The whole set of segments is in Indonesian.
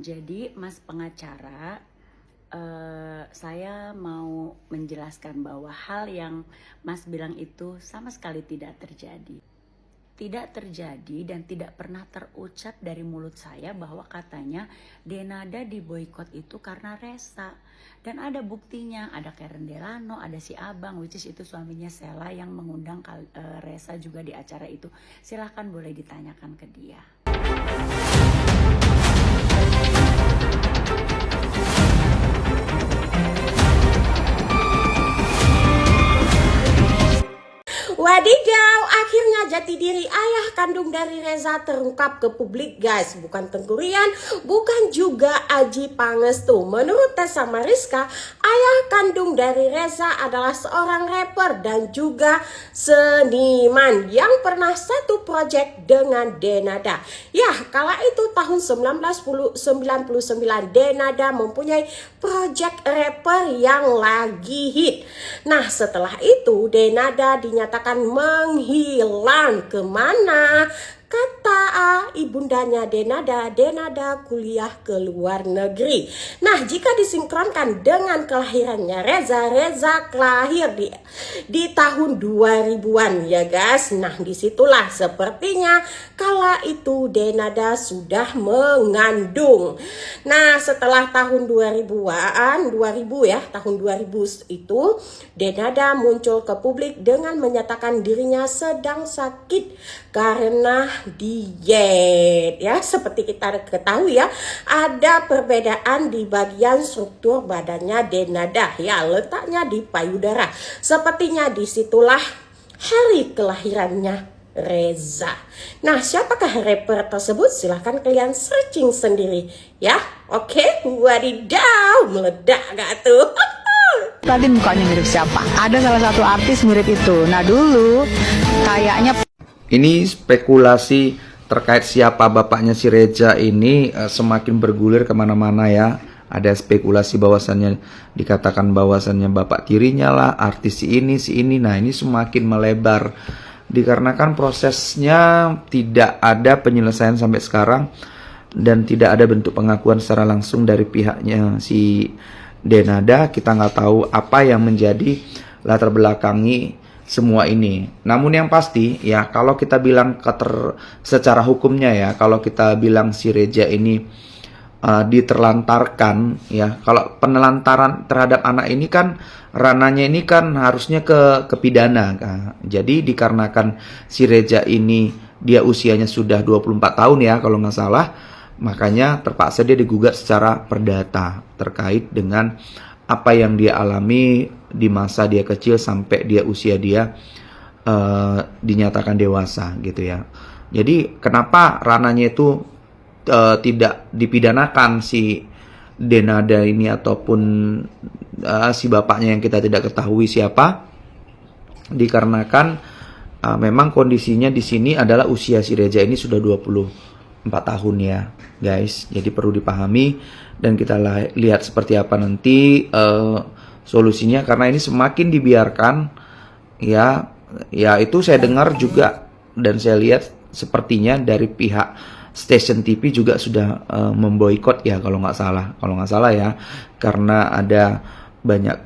Jadi, Mas pengacara, saya mau menjelaskan bahwa hal yang Mas bilang itu sama sekali tidak terjadi. Tidak terjadi dan tidak pernah terucap dari mulut saya bahwa katanya Denada diboikot itu karena Resa. Dan ada buktinya, ada Karen Delano, ada si Abang, which is itu suaminya Sela yang mengundang Resa juga di acara itu. Silahkan boleh ditanyakan ke dia. Wadidaw, akhirnya jati diri ayah kandung dari Reza terungkap ke publik guys. Bukan Tenggurian, bukan juga Adjie Pangestu. Menurut Tessa Mariska, ayah kandung dari Reza adalah seorang rapper dan juga seniman yang pernah satu project dengan Denada. Ya, kala itu tahun 1999 Denada mempunyai project rapper yang lagi hit. Nah, setelah itu Denada dinyatakan menghilang. Kemana? Kata ibundanya Denada kuliah ke luar negeri. Nah, jika disinkronkan dengan kelahirannya Reza lahir di tahun 2000-an ya guys. Nah, disitulah sepertinya kala itu Denada sudah mengandung. Nah, setelah tahun 2000-an, tahun 2000 itu Denada muncul ke publik dengan menyatakan dirinya sedang sakit karena diet ya. Seperti kita ketahui ya, ada perbedaan di bagian struktur badannya Denada ya, letaknya di payudara. Sepertinya disitulah hari kelahirannya Reza. Nah, siapakah rapper tersebut? Silahkan kalian searching sendiri ya. Oke, wadidaw, meledak gak tuh? Tadi mukanya mirip siapa? Ada salah satu artis mirip itu. Nah dulu kayaknya Ini spekulasi terkait siapa bapaknya si Reza ini semakin bergulir kemana-mana ya. Ada spekulasi bahwasannya dikatakan bahwasannya bapak tirinya lah, artis si ini. Nah, ini semakin melebar dikarenakan prosesnya tidak ada penyelesaian sampai sekarang dan tidak ada bentuk pengakuan secara langsung dari pihaknya si Denada. Kita nggak tahu apa yang menjadi latar belakangi semua ini. Namun yang pasti ya, kalau kita bilang secara hukumnya ya, kalau kita bilang si Reza ini diterlantarkan ya, kalau penelantaran terhadap anak ini kan ranahnya ini kan harusnya ke pidana kan. Jadi dikarenakan si Reza ini dia usianya sudah 24 tahun ya kalau nggak salah, makanya terpaksa dia digugat secara perdata terkait dengan apa yang dia alami di masa dia kecil sampai usia dia dinyatakan dewasa gitu ya. Jadi kenapa ranahnya itu tidak dipidanakan si Denada ini ataupun si bapaknya yang kita tidak ketahui siapa? Dikarenakan memang kondisinya di sini adalah usia si Reza ini sudah 24 tahun ya guys. Jadi perlu dipahami dan kita lihat seperti apa nanti solusinya, karena ini semakin dibiarkan ya itu saya dengar juga dan saya lihat sepertinya dari pihak stasiun TV juga sudah memboikot ya kalau nggak salah ya, karena ada banyak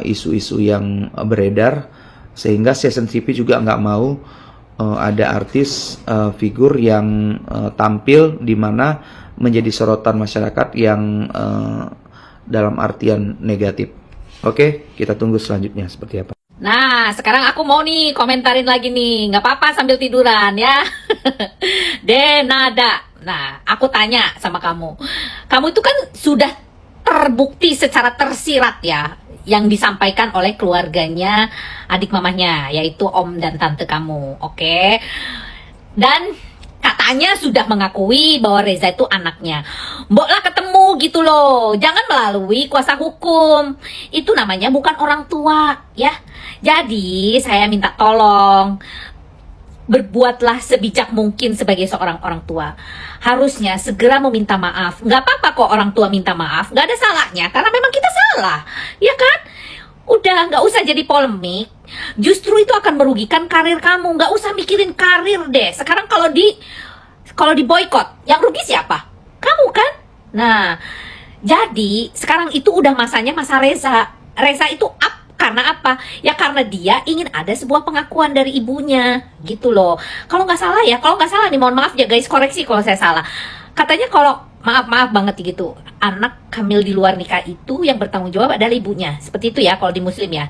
isu-isu yang beredar sehingga stasiun TV juga nggak mau ada artis figur yang tampil di mana menjadi sorotan masyarakat yang dalam artian negatif. Oke, kita tunggu selanjutnya seperti apa. Nah, sekarang aku mau nih komentarin lagi nih. Nggak apa-apa sambil tiduran ya. Denada. Nah, aku tanya sama kamu. Kamu itu kan sudah terbukti secara tersirat ya, yang disampaikan oleh keluarganya adik mamahnya, yaitu om dan tante kamu. Oke. Dan katanya sudah mengakui bahwa Reza itu anaknya. Mboklah ketemu gitu loh. Jangan melalui kuasa hukum. Itu namanya bukan orang tua ya. Jadi saya minta tolong, berbuatlah sebijak mungkin sebagai seorang orang tua. Harusnya segera meminta maaf. Nggak apa-apa kok orang tua minta maaf. Nggak ada salahnya karena memang kita salah. Ya kan? Udah nggak usah jadi polemik. Justru itu akan merugikan karir kamu. Nggak usah mikirin karir deh. Sekarang kalau di boykot, yang rugi siapa? Kamu kan? Nah, jadi sekarang itu udah masanya masa Reza. Reza itu karena apa? Ya karena dia ingin ada sebuah pengakuan dari ibunya, gitu loh. Kalau nggak salah ya, kalau nggak salah nih, mohon maaf ya guys, koreksi kalau saya salah. Katanya kalau maaf banget gitu, anak hamil di luar nikah itu yang bertanggung jawab adalah ibunya. Seperti itu ya kalau di Muslim ya.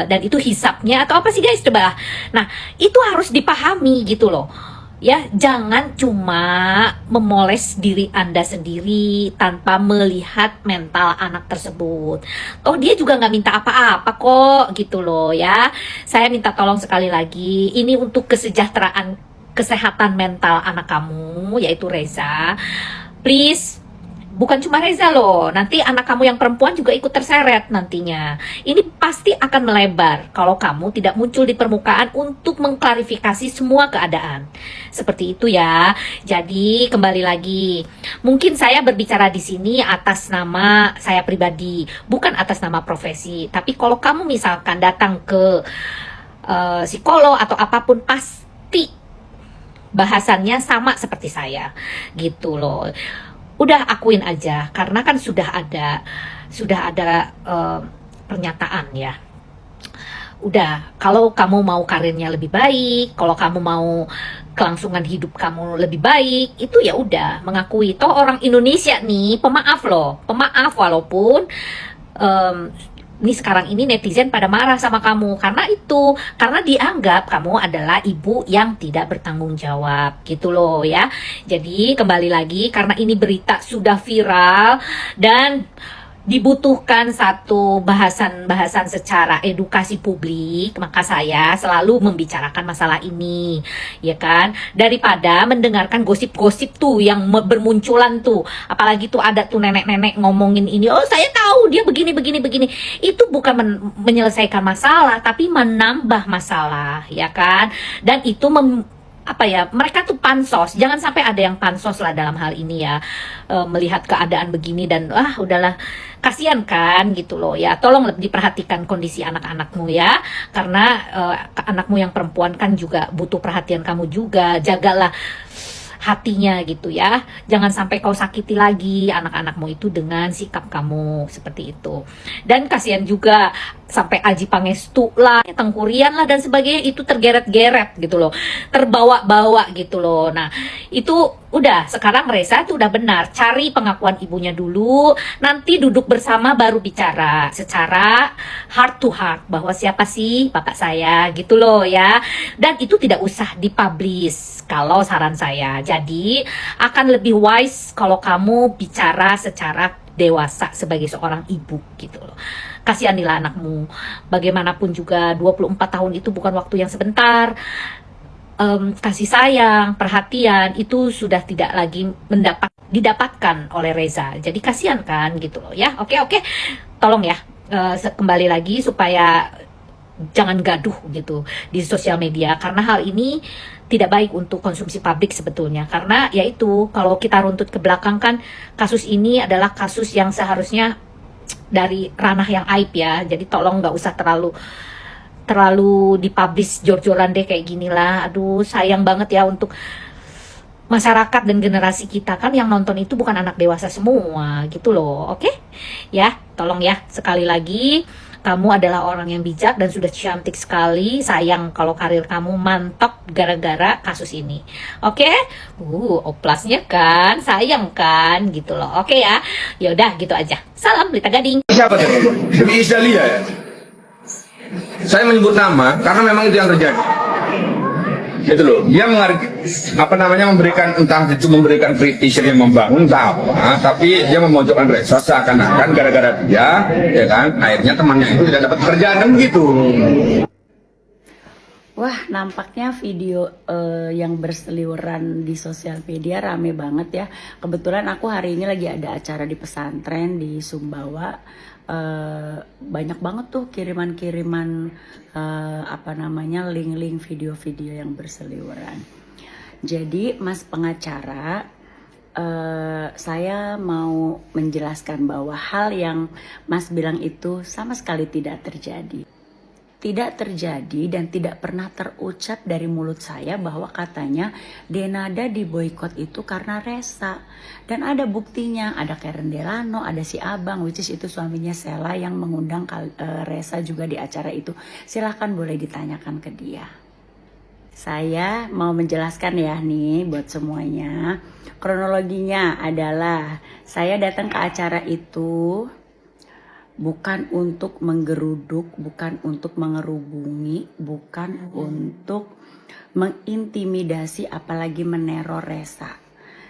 Dan itu hisapnya atau apa sih guys, coba lah. Nah, itu harus dipahami gitu loh. Ya, jangan cuma memoles diri Anda sendiri tanpa melihat mental anak tersebut. Toh dia juga nggak minta apa-apa kok, gitu loh ya. Saya minta tolong sekali lagi, ini untuk kesejahteraan kesehatan mental anak kamu, yaitu Reza. Please, bukan cuma Reza loh, nanti anak kamu yang perempuan juga ikut terseret nantinya. Ini pasti akan melebar kalau kamu tidak muncul di permukaan untuk mengklarifikasi semua keadaan. Seperti itu ya. Jadi kembali lagi, mungkin saya berbicara di sini atas nama saya pribadi, bukan atas nama profesi. Tapi kalau kamu misalkan datang ke psikolog atau apapun, pasti bahasannya sama seperti saya, gitu loh. Udah akuin aja, karena kan sudah ada pernyataan ya. Udah, kalau kamu mau karirnya lebih baik, kalau kamu mau kelangsungan hidup kamu lebih baik, itu ya udah mengakui. Toh orang Indonesia nih pemaaf loh, pemaaf, walaupun ini sekarang ini netizen pada marah sama kamu karena dianggap kamu adalah ibu yang tidak bertanggung jawab, gitu loh ya. Jadi kembali lagi, karena ini berita sudah viral dan dibutuhkan satu bahasan secara edukasi publik, maka saya selalu membicarakan masalah ini, ya kan, daripada mendengarkan gosip-gosip tuh yang bermunculan tuh, apalagi tuh ada tuh nenek-nenek ngomongin ini, oh saya tahu dia begini, itu bukan menyelesaikan masalah, tapi menambah masalah, ya kan, dan itu mereka tuh pansos, jangan sampai ada yang pansos lah dalam hal ini ya, melihat keadaan begini dan udahlah, kasihan kan gitu loh ya. Tolong diperhatikan kondisi anak-anakmu ya, karena anakmu yang perempuan kan juga butuh perhatian kamu juga, jagalah hatinya gitu ya. Jangan sampai kau sakiti lagi anak-anakmu itu dengan sikap kamu seperti itu. Dan kasihan juga sampai Aji Pangestu lah, Tengkurian lah dan sebagainya, itu tergeret-geret gitu loh, terbawa-bawa gitu loh. Nah itu udah, sekarang Reza tuh udah benar, cari pengakuan ibunya dulu, nanti duduk bersama baru bicara secara heart to heart bahwa siapa sih bapak saya gitu loh ya. Dan itu tidak usah dipublish kalau saran saya. Jadi akan lebih wise kalau kamu bicara secara dewasa sebagai seorang ibu gitu loh. Kasihanilah anakmu. Bagaimanapun juga 24 tahun itu bukan waktu yang sebentar. Kasih sayang, perhatian itu sudah tidak lagi didapatkan oleh Reza. Jadi kasihan kan gitu loh ya. Oke. Tolong ya, kembali lagi supaya jangan gaduh gitu di sosial media, karena hal ini tidak baik untuk konsumsi publik sebetulnya. Karena yaitu, kalau kita runtut ke belakang kan, kasus ini adalah kasus yang seharusnya dari ranah yang aib ya. Jadi tolong nggak usah terlalu dipublish jor-joran deh kayak gini lah. Aduh, sayang banget ya untuk masyarakat dan generasi kita, kan yang nonton itu bukan anak dewasa semua gitu loh. Oke? Ya, tolong ya, sekali lagi, kamu adalah orang yang bijak dan sudah cantik sekali. Sayang kalau karir kamu mantok gara-gara kasus ini. Oke? Oplasnya kan, sayang kan, gitu loh. Oke ya? Ya udah gitu aja. Salam Lita Gading. Siapa tadi? Dewi Isdalia ya? Saya menyebut nama karena memang itu yang terjadi. Itu loh, dia memberikan, entah itu memberikan practitioner yang membangun, entah apa, tapi dia memojokkan Reza seakan-akan gara-gara dia, ya kan, akhirnya temannya itu tidak dapat pekerjaan, kan begitu. Wah, nampaknya video yang berseliweran di sosial media rame banget ya. Kebetulan aku hari ini lagi ada acara di pesantren di Sumbawa. Banyak banget tuh kiriman-kiriman link-link video-video yang berseliweran. Jadi Mas pengacara, saya mau menjelaskan bahwa hal yang Mas bilang itu sama sekali tidak terjadi. tidak terjadi dan tidak pernah terucap dari mulut saya bahwa katanya Denada diboikot itu karena Resa. Dan ada buktinya, ada Karen Delano, ada si Abang, which is itu suaminya Sheila yang mengundang Resa juga di acara itu. Silahkan boleh ditanyakan ke dia. Saya mau menjelaskan ya nih buat semuanya. Kronologinya adalah saya datang ke acara itu bukan untuk menggeruduk, bukan untuk mengerubungi, bukan untuk mengintimidasi apalagi meneror Resa.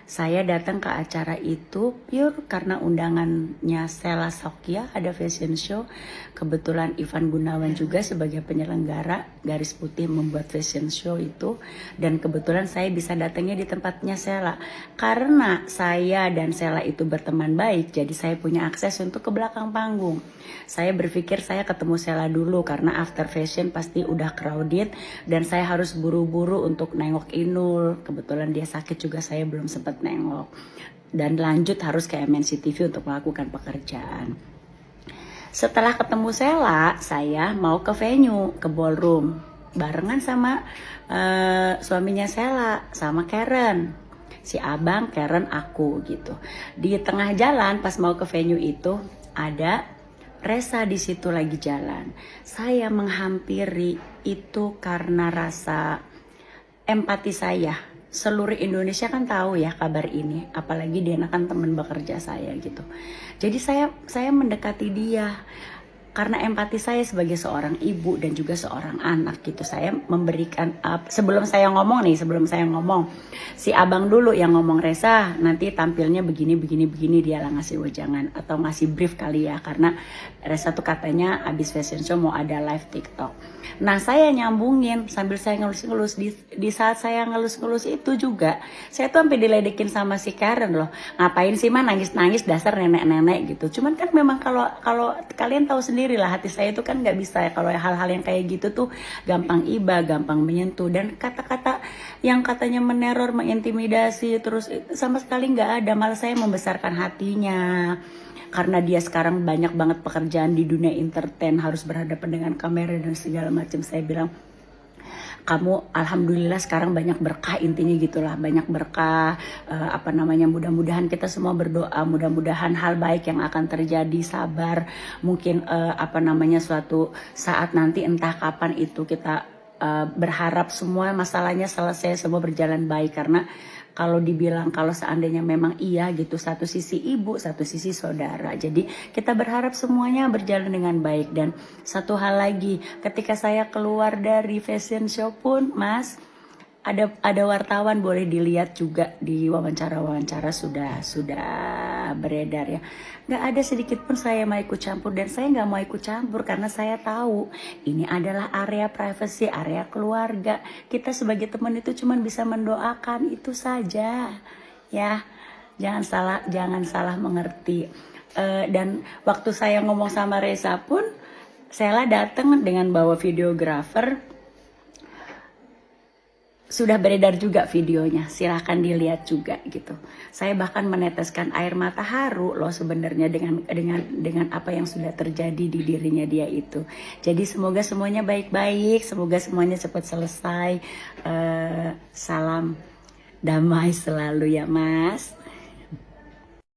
Saya datang ke acara itu pure karena undangannya Sheila Sokya, ada fashion show. Kebetulan Ivan Gunawan juga sebagai penyelenggara garis putih membuat fashion show itu. Dan kebetulan saya bisa datangnya di tempatnya Sheila. Karena saya dan Sheila itu berteman baik, jadi saya punya akses untuk ke belakang panggung. Saya berpikir saya ketemu Sheila dulu karena after fashion pasti udah crowded. Dan saya harus buru-buru untuk nengok Inul. Kebetulan dia sakit juga, saya belum sempat nengok. Dan lanjut harus ke MNC TV untuk melakukan pekerjaan. Setelah ketemu Sheila, saya mau ke venue, ke ballroom barengan sama suaminya Sheila, sama Karen, si Abang, Karen, aku gitu. Di tengah jalan pas mau ke venue itu ada Resa di situ lagi jalan. Saya menghampiri itu karena rasa empati saya. Seluruh Indonesia kan tahu ya kabar ini, apalagi dia kan teman bekerja saya gitu. Jadi saya mendekati dia karena empati saya sebagai seorang ibu dan juga seorang anak gitu. Saya memberikan sebelum saya ngomong si Abang dulu yang ngomong, Resa nanti tampilnya begini dia lah ngasih wejangan atau ngasih brief kali ya, karena Resa tuh katanya abis fashion show mau ada live TikTok. Nah saya nyambungin sambil saya ngelus-ngelus. Di saat saya ngelus-ngelus itu juga saya tuh sampai diledekin sama si Karen loh, ngapain sih mah nangis-nangis dasar nenek-nenek gitu. Cuman kan memang kalau kalian tahu sendiri lah, hati saya itu kan nggak bisa ya kalau hal-hal yang kayak gitu tuh gampang iba, gampang menyentuh. Dan kata-kata yang katanya meneror, mengintimidasi terus sama sekali nggak ada. Malah saya membesarkan hatinya. Karena dia sekarang banyak banget pekerjaan di dunia entertain, harus berhadapan dengan kamera dan segala macam. Saya bilang, kamu alhamdulillah sekarang banyak berkah, intinya gitulah, banyak berkah. Mudah-mudahan kita semua berdoa, mudah-mudahan hal baik yang akan terjadi, sabar. Mungkin suatu saat nanti entah kapan itu kita berharap semua masalahnya selesai, semua berjalan baik. Karena kalau dibilang kalau seandainya memang iya gitu, satu sisi ibu, satu sisi saudara. Jadi kita berharap semuanya berjalan dengan baik. Dan satu hal lagi, ketika saya keluar dari fashion show pun, Mas, ada wartawan, boleh dilihat juga di wawancara sudah beredar ya. Nggak ada sedikit pun saya mau ikut campur, dan saya nggak mau ikut campur karena saya tahu ini adalah area privacy, area keluarga. Kita sebagai teman itu cuma bisa mendoakan, itu saja ya. Jangan salah mengerti. Dan waktu saya ngomong sama Resa pun, Sheila datang dengan bawa videografer. Sudah beredar juga videonya, silahkan dilihat juga gitu. Saya bahkan meneteskan air mata haru loh sebenarnya dengan apa yang sudah terjadi di dirinya dia itu. Jadi semoga semuanya baik-baik, semoga semuanya cepat selesai. Salam damai selalu ya Mas.